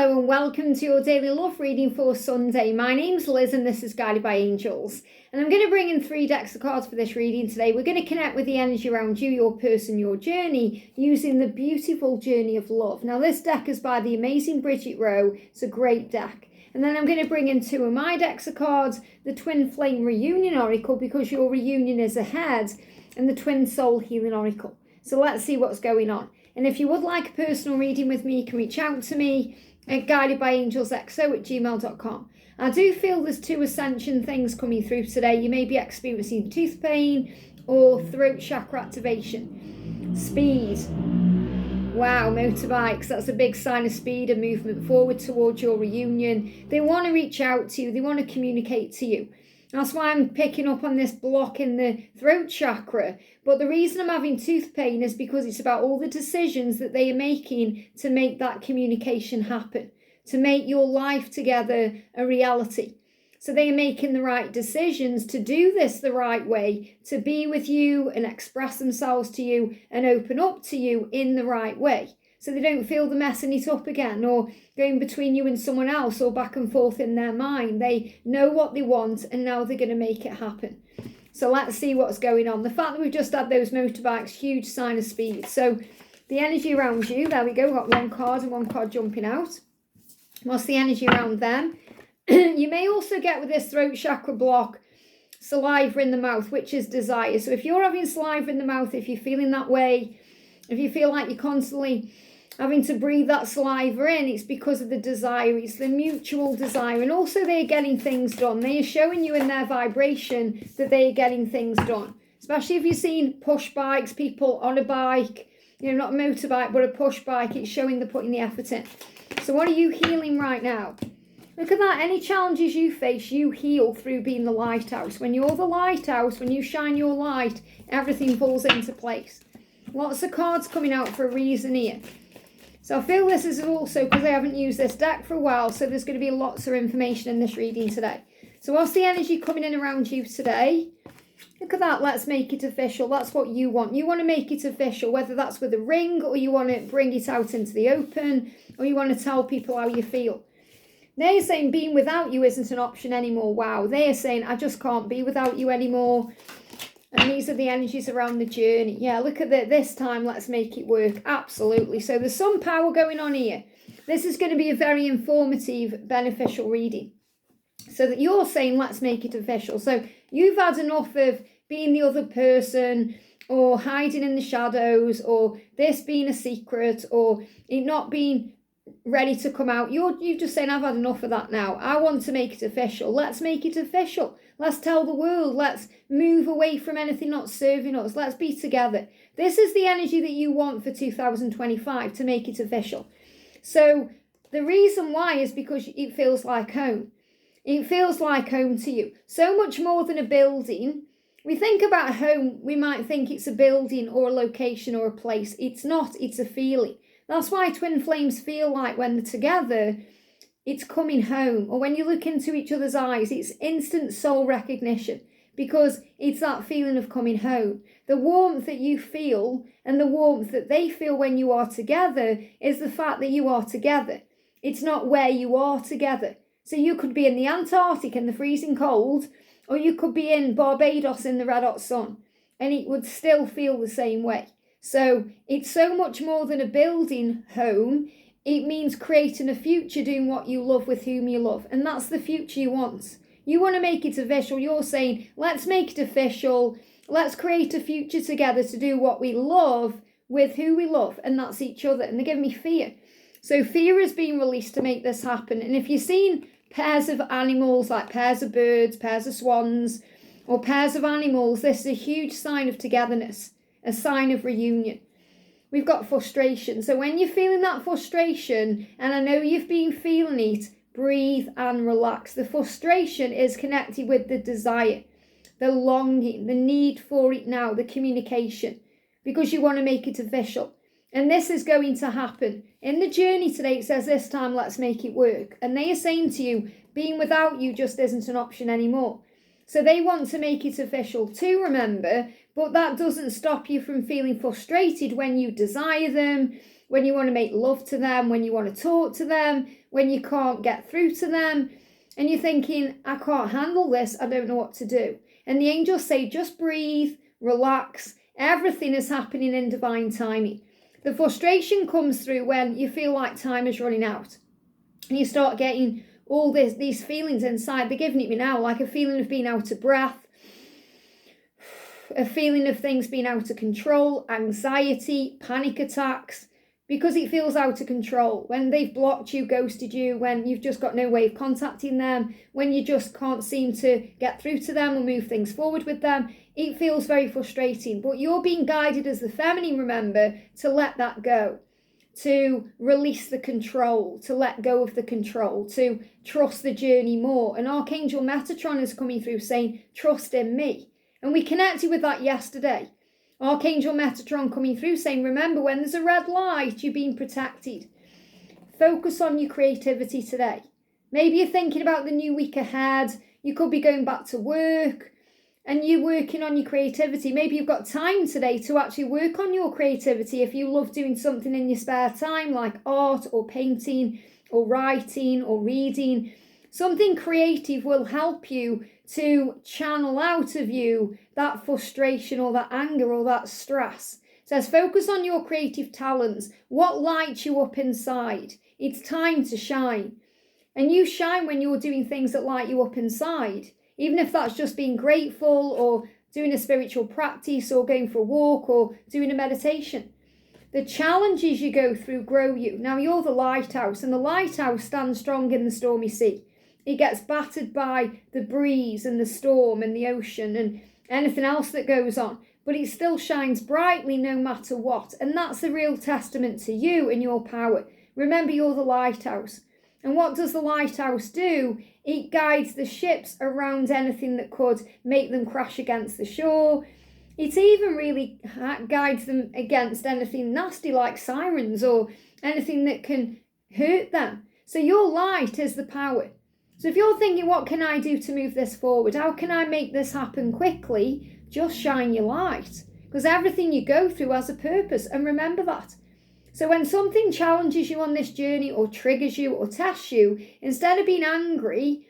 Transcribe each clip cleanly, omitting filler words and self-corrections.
Hello and welcome to your daily love reading for Sunday. My name's Liz and this is Guided by Angels. And I'm going to bring in 3 decks of cards for this reading today. We're going to connect with the energy around you, your person, your journey, using the beautiful journey of love. Now this deck is by the amazing Bridget. It's a great deck. And then I'm going to bring in 2 of my decks of cards, the Twin Flame Reunion Oracle, because your reunion is ahead, and the Twin Soul Healing Oracle. So let's see what's going on. And if you would like a personal reading with me, you can reach out to me at guidedbyangelsxo@gmail.com. I do feel there's 2 Ascension things coming through today. You may be experiencing tooth pain or throat chakra activation. Speed. Wow, motorbikes, that's a big sign of speed and movement forward towards your reunion. They want to reach out to you. They want to communicate to you. That's why I'm picking up on this block in the throat chakra. But the reason I'm having tooth pain is because it's about all the decisions that they are making to make that communication happen, to make your life together a reality. So they are making the right decisions to do this the right way, to be with you and express themselves to you and open up to you in the right way. So they don't feel the messing it up again or going between you and someone else or back and forth in their mind. They know what they want and now they're going to make it happen. So let's see what's going on. The fact that we've just had those motorbikes, huge sign of speed. So the energy around you, there we go, we've got 1 card and 1 card jumping out. What's the energy around them? You may also get with this throat chakra block, saliva in the mouth, which is desire. So if you're having saliva in the mouth, if you're feeling that way, if you feel like you're constantly having to breathe that saliva in, it's because of the desire. It's the mutual desire. And also they're getting things done. They are showing you in their vibration that they are getting things done. Especially if you've seen push bikes, people on a bike, not a motorbike, but a push bike. It's showing they're putting the effort in. So what are you healing right now? Look at that. Any challenges you face, you heal through being the lighthouse. When you're the lighthouse, when you shine your light, everything falls into place. Lots of cards coming out for a reason here. So I feel this is also because I haven't used this deck for a while, so there's going to be lots of information in this reading today. So what's the energy coming in around you today? Look at that. Let's make it official. That's what you want. You want to make it official, whether that's with a ring or you want to bring it out into the open or you want to tell people how you feel. They're saying being without you isn't an option anymore. Wow. They're saying, I just can't be without you anymore. And these are the energies around the journey. Yeah, look at that. This time, let's make it work. Absolutely. So there's some power going on here. This is going to be a very informative, beneficial reading. So that you're saying, let's make it official. So you've had enough of being the other person or hiding in the shadows or this being a secret or it not being ready to come out. You're just saying, I've had enough of that now. I want to make it official. Let's make it official. Let's tell the world. Let's move away from anything not serving us. Let's be together. This is the energy that you want for 2025 to make it official. So the reason why is because it feels like home. It feels like home to you. So much more than a building. We think about home, we might think it's a building or a location or a place. It's not. It's a feeling. That's why twin flames feel like when they're together, it's coming home. Or when you look into each other's eyes, it's instant soul recognition because it's that feeling of coming home. The warmth that you feel and the warmth that they feel when you are together is the fact that you are together. It's not where you are together. So you could be in the Antarctic in the freezing cold, or you could be in Barbados in the red hot sun, and it would still feel the same way. So it's so much more than a building home. It means creating a future, doing what you love with whom you love. And that's the future you want. You want to make it official. You're saying, let's make it official. Let's create a future together to do what we love with who we love. And that's each other. And they're giving me fear. So fear is being released to make this happen. And if you've seen pairs of animals, like pairs of birds, pairs of swans, or pairs of animals, this is a huge sign of togetherness. A sign of reunion. We've got frustration. So when you're feeling that frustration, and I know you've been feeling it, breathe and relax. The frustration is connected with the desire, the longing, the need for it now, the communication, because you want to make it official. And this is going to happen. In the journey today, it says this time, let's make it work. And they are saying to you, being without you just isn't an option anymore. So they want to make it official too, remember, but that doesn't stop you from feeling frustrated when you desire them, when you want to make love to them, when you want to talk to them, when you can't get through to them, and you're thinking, I can't handle this, I don't know what to do. And the angels say, just breathe, relax, everything is happening in divine timing. The frustration comes through when you feel like time is running out. And you start getting all these feelings inside. They're giving it me now, like a feeling of being out of breath, a feeling of things being out of control, anxiety, panic attacks, because it feels out of control. When they've blocked you, ghosted you, when you've just got no way of contacting them, when you just can't seem to get through to them or move things forward with them, it feels very frustrating. But you're being guided as the feminine, remember, to let that go, to release the control, to let go of the control, to trust the journey more. And Archangel Metatron is coming through saying, trust in me. And we connected with that yesterday. Archangel Metatron coming through saying, remember, when there's a red light, you're being protected. Focus on your creativity today. Maybe you're thinking about the new week ahead. You could be going back to work and you're working on your creativity. Maybe you've got time today to actually work on your creativity. If you love doing something in your spare time, like art or painting or writing or reading, something creative will help you to channel out of you that frustration or that anger or that stress. It says, focus on your creative talents. What lights you up inside? It's time to shine. And you shine when you're doing things that light you up inside. Even if that's just being grateful or doing a spiritual practice or going for a walk or doing a meditation. The challenges you go through grow you. Now you're the lighthouse, and the lighthouse stands strong in the stormy sea. It gets battered by the breeze and the storm and the ocean and anything else that goes on. But it still shines brightly no matter what. And that's a real testament to you and your power. Remember, you're the lighthouse. And what does the lighthouse do? It guides the ships around anything that could make them crash against the shore. It even really guides them against anything nasty like sirens or anything that can hurt them. So your light is the power. So if you're thinking, what can I do to move this forward? How can I make this happen quickly? Just shine your light. Because everything you go through has a purpose. And remember that. So when something challenges you on this journey or triggers you or tests you, instead of being angry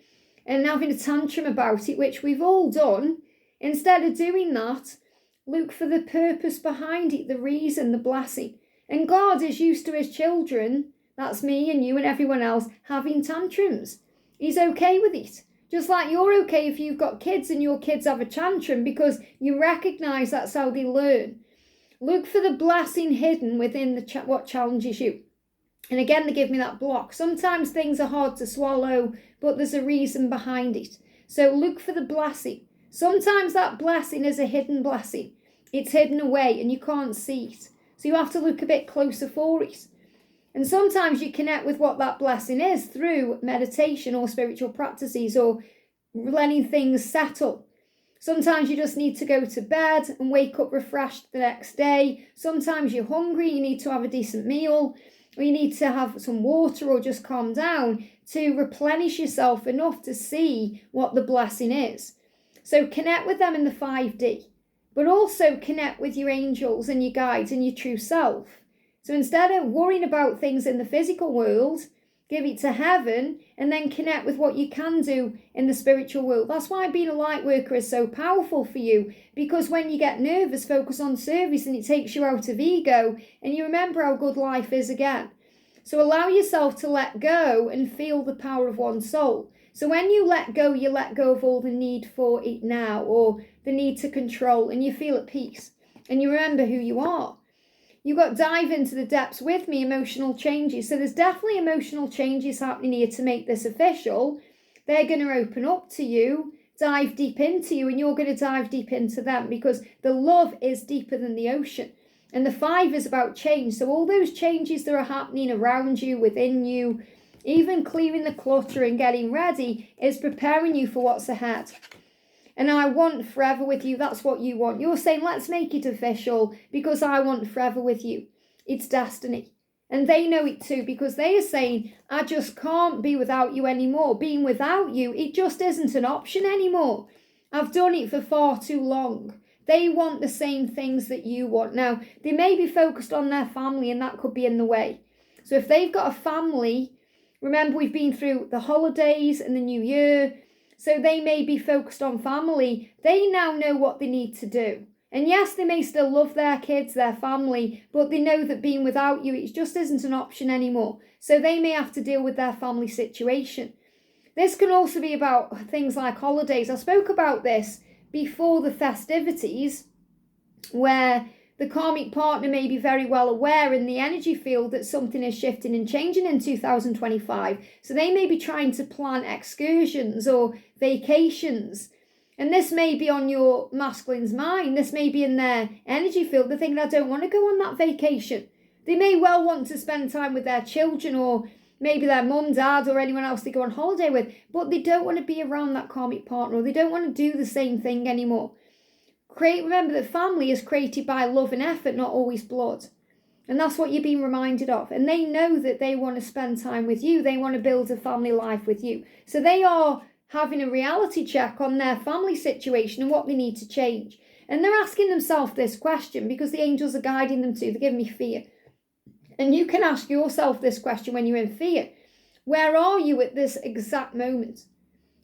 and having a tantrum about it, which we've all done, instead of doing that, look for the purpose behind it, the reason, the blessing. And God is used to his children, that's me and you and everyone else, having tantrums. He's okay with it. Just like you're okay if you've got kids and your kids have a tantrum because you recognise that's how they learn. Look for the blessing hidden within what challenges you. And again, they give me that block. Sometimes things are hard to swallow, but there's a reason behind it. So look for the blessing. Sometimes that blessing is a hidden blessing. It's hidden away and you can't see it. So you have to look a bit closer for it. And sometimes you connect with what that blessing is through meditation or spiritual practices or letting things settle. Sometimes you just need to go to bed and wake up refreshed the next day. Sometimes you're hungry, you need to have a decent meal, or you need to have some water or just calm down to replenish yourself enough to see what the blessing is. So connect with them in the 5D, but also connect with your angels and your guides and your true self. So instead of worrying about things in the physical world, give it to heaven and then connect with what you can do in the spiritual world. That's why being a light worker is so powerful for you, because when you get nervous, focus on service and it takes you out of ego and you remember how good life is again. So allow yourself to let go and feel the power of one soul. So when you let go of all the need for it now or the need to control, and you feel at peace and you remember who you are. You've got to dive into the depths with me, emotional changes. So there's definitely emotional changes happening here to make this official. They're going to open up to you, dive deep into you, and you're going to dive deep into them because the love is deeper than the ocean. And the 5 is about change. So all those changes that are happening around you, within you, even clearing the clutter and getting ready is preparing you for what's ahead. And I want forever with you. That's what you want. You're saying, let's make it official because I want forever with you. It's destiny. And they know it too because they are saying, I just can't be without you anymore. Being without you, it just isn't an option anymore. I've done it for far too long. They want the same things that you want. Now, they may be focused on their family, and that could be in the way. So if they've got a family, remember we've been through the holidays and the new year, so they may be focused on family. They now know what they need to do. And yes, they may still love their kids, their family, but they know that being without you, it just isn't an option anymore. So they may have to deal with their family situation. This can also be about things like holidays. I spoke about this before the festivities, where the karmic partner may be very well aware in the energy field that something is shifting and changing in 2025. So they may be trying to plan excursions or vacations. And this may be on your masculine's mind. This may be in their energy field. They're thinking, I don't want to go on that vacation. They may well want to spend time with their children, or maybe their mum, dad, or anyone else they go on holiday with, but they don't want to be around that karmic partner, or they don't want to do the same thing anymore. Remember that family is created by love and effort, not always blood. And that's what you're being reminded of. And they know that they want to spend time with you. They want to build a family life with you. So they are having a reality check on their family situation and what they need to change. And they're asking themselves this question because the angels are guiding them to. They're giving me fear. And you can ask yourself this question when you're in fear. Where are you at this exact moment?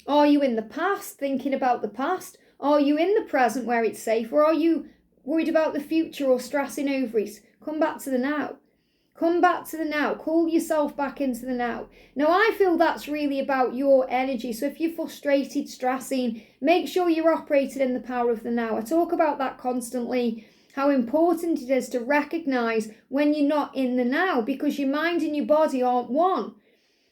Are you in the past, thinking about the past? Are you in the present where it's safe? Or are you worried about the future or stressing over it? Come back to the now. Come back to the now. Call yourself back into the now. Now, I feel that's really about your energy. So if you're frustrated, stressing, make sure you're operating in the power of the now. I talk about that constantly, how important it is to recognize when you're not in the now, because your mind and your body aren't one.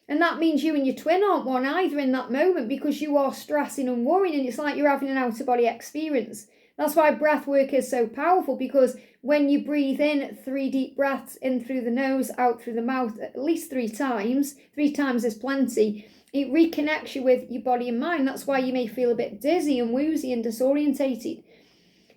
And that means you and your twin aren't one either in that moment, because you are stressing and worrying, and it's like you're having an out-of-body experience. That's why breath work is so powerful, because when you breathe in 3 deep breaths, in through the nose, out through the mouth, at least 3 times is plenty, it reconnects you with your body and mind. That's why you may feel a bit dizzy and woozy and disorientated.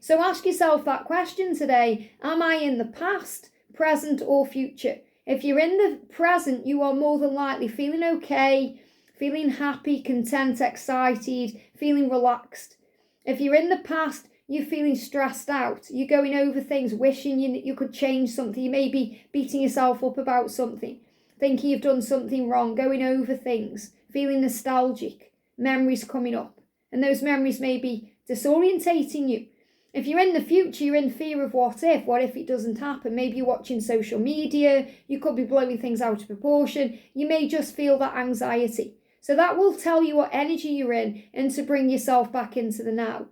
So ask yourself that question today. Am I in the past, present, or future? If you're in the present, you are more than likely feeling okay, feeling happy, content, excited, feeling relaxed. If you're in the past, you're feeling stressed out. You're going over things, wishing you could change something. You may be beating yourself up about something, thinking you've done something wrong, going over things, feeling nostalgic, memories coming up. And those memories may be disorientating you. If you're in the future, you're in fear of what if it doesn't happen. Maybe you're watching social media, you could be blowing things out of proportion. You may just feel that anxiety. So that will tell you what energy you're in and to bring yourself back into the now.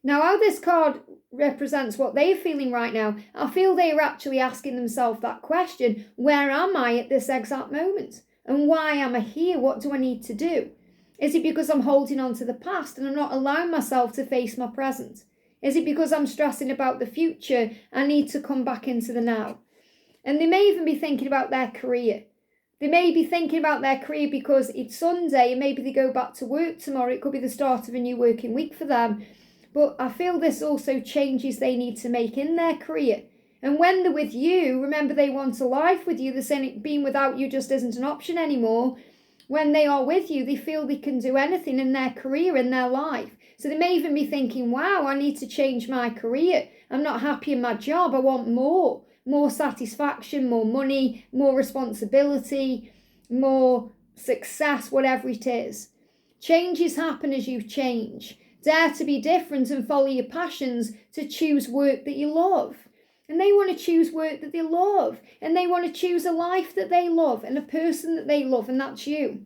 Now, how this card represents what they're feeling right now, I feel they are actually asking themselves that question, where am I at this exact moment? And why am I here? What do I need to do? Is it because I'm holding on to the past and I'm not allowing myself to face my present? Is it because I'm stressing about the future? I need to come back into the now. And they may even be thinking about their career. They may be thinking about their career because it's Sunday and maybe they go back to work tomorrow. It could be the start of a new working week for them. But I feel this also changes they need to make in their career. And when they're with you, remember they want a life with you. They're saying being without you just isn't an option anymore. When they are with you, they feel they can do anything in their career, in their life. So they may even be thinking, wow, I need to change my career. I'm not happy in my job. I want more satisfaction, more money, more responsibility, more success, whatever it is. Changes happen as you change. Dare to be different and follow your passions to choose work that you love. And they want to choose work that they love. And they want to choose a life that they love and a person that they love. And that's you.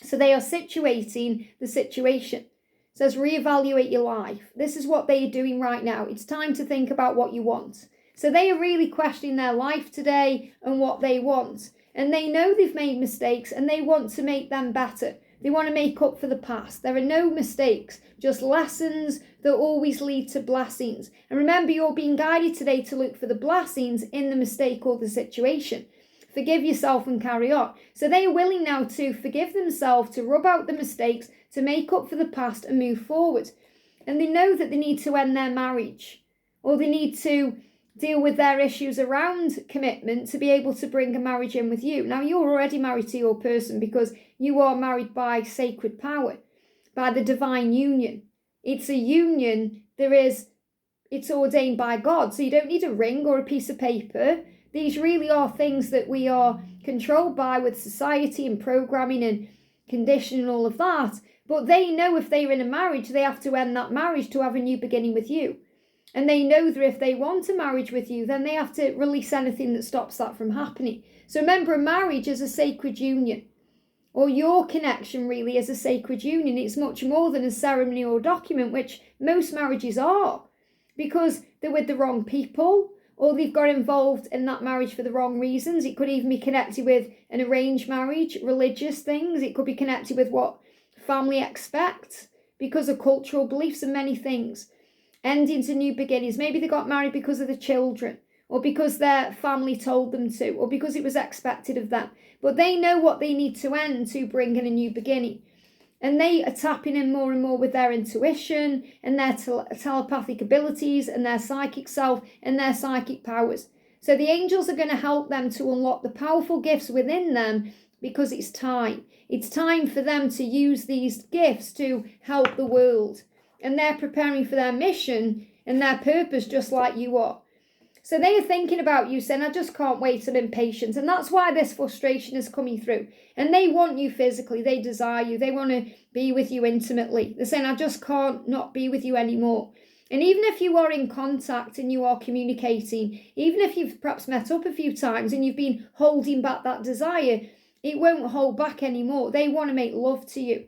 So they are situating the situation. It says reevaluate your life. This is what they are doing right now. It's time to think about what you want. So they are really questioning their life today and what they want. And they know they've made mistakes and they want to make them better. They want to make up for the past. There are no mistakes, just lessons that always lead to blessings. And remember, you're being guided today to look for the blessings in the mistake or the situation. Forgive yourself and carry on. So they are willing now to forgive themselves, to rub out the mistakes, to make up for the past and move forward. And they know that they need to end their marriage, or they need to deal with their issues around commitment to be able to bring a marriage in with you. Now, you're already married to your person because you are married by sacred power, by the divine union. It's a union. There is it's ordained by God. So you don't need a ring or a piece of paper. These really are things that we are controlled by with society and programming and conditioning and all of that. But they know if they're in a marriage, they have to end that marriage to have a new beginning with you. And they know that if they want a marriage with you, then they have to release anything that stops that from happening. So remember, a marriage is a sacred union, or your connection really is a sacred union. It's much more than a ceremony or document, which most marriages are, because they're with the wrong people, or they've got involved in that marriage for the wrong reasons. It could even be connected with an arranged marriage, religious things. It could be connected with what family expects because of cultural beliefs and many things. Ending to new beginnings. Maybe they got married because of the children, or because their family told them to, or because it was expected of them. But they know what they need to end to bring in a new beginning. And they are tapping in more and more with their intuition and their telepathic abilities and their psychic self and their psychic powers. So the angels are going to help them to unlock the powerful gifts within them, because it's time. It's time for them to use these gifts to help the world. And they're preparing for their mission and their purpose just like you are. So they are thinking about you, saying, I just can't wait, I'm impatient. And that's why this frustration is coming through. And they want you physically, they desire you, they want to be with you intimately. They're saying, I just can't not be with you anymore. And even if you are in contact and you are communicating, even if you've perhaps met up a few times and you've been holding back that desire, it won't hold back anymore. They want to make love to you.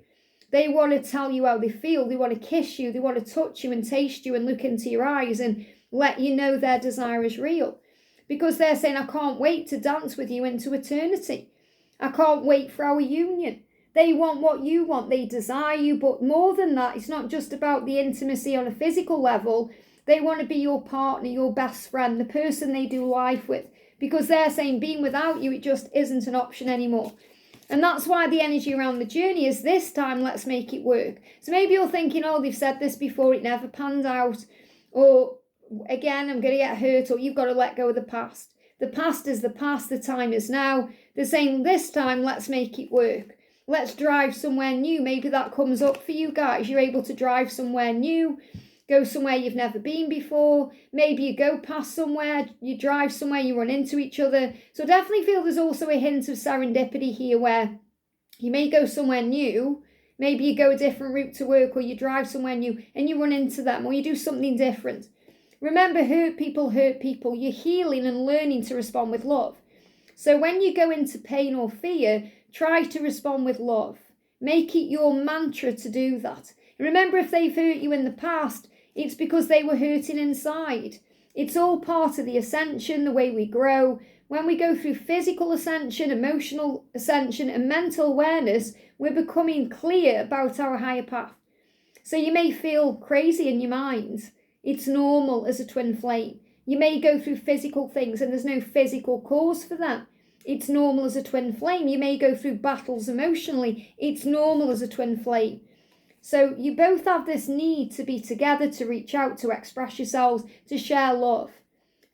They want to tell you how they feel. They want to kiss you. They want to touch you and taste you and look into your eyes and let you know their desire is real. Because they're saying, I can't wait to dance with you into eternity. I can't wait for our union. They want what you want. They desire you. But more than that, it's not just about the intimacy on a physical level. They want to be your partner, your best friend, the person they do life with. Because they're saying being without you, it just isn't an option anymore. And that's why the energy around the journey is this time, let's make it work. So maybe you're thinking, oh, they've said this before, it never panned out. Or again, I'm going to get hurt, or you've got to let go of the past. The past is the past, the time is now. They're saying this time, let's make it work. Let's drive somewhere new. Maybe that comes up for you guys. You're able to drive somewhere new, go somewhere you've never been before. Maybe you go past somewhere, you drive somewhere, you run into each other. So definitely feel there's also a hint of serendipity here, where you may go somewhere new. Maybe you go a different route to work, or you drive somewhere new and you run into them, or you do something different. Remember, hurt people hurt people. You're healing and learning to respond with love. So when you go into pain or fear, try to respond with love. Make it your mantra to do that. And remember, if they've hurt you in the past, it's because they were hurting inside. It's all part of the ascension, the way we grow. When we go through physical ascension, emotional ascension, and mental awareness, we're becoming clear about our higher path. So you may feel crazy in your mind. It's normal as a twin flame. You may go through physical things and there's no physical cause for that. It's normal as a twin flame. You may go through battles emotionally. It's normal as a twin flame. So you both have this need to be together, to reach out, to express yourselves, to share love.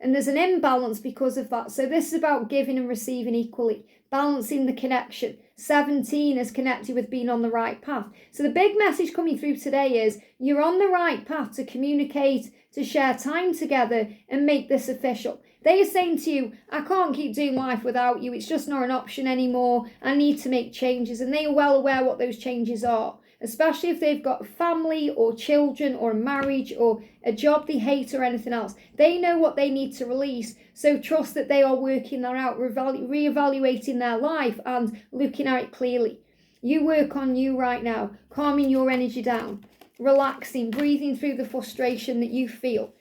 And there's an imbalance because of that. So this is about giving and receiving equally, balancing the connection. 17 is connected with being on the right path. So the big message coming through today is you're on the right path to communicate, to share time together and make this official. They are saying to you, I can't keep doing life without you. It's just not an option anymore. I need to make changes. And they are well aware what those changes are, especially if they've got a family or children or a marriage or a job they hate or anything else. They know what they need to release. So trust that they are working that out, reevaluating their life and looking at it clearly. You work on you right now, calming your energy down, relaxing, breathing through the frustration that you feel.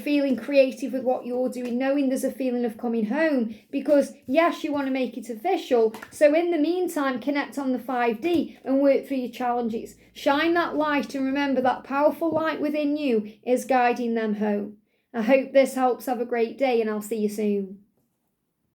Feeling creative with what you're doing, knowing there's a feeling of coming home, because yes, you want to make it official. So in the meantime, connect on the 5D and work through your challenges. Shine that light and remember that powerful light within you is guiding them home. I hope this helps. Have a great day and I'll see you soon.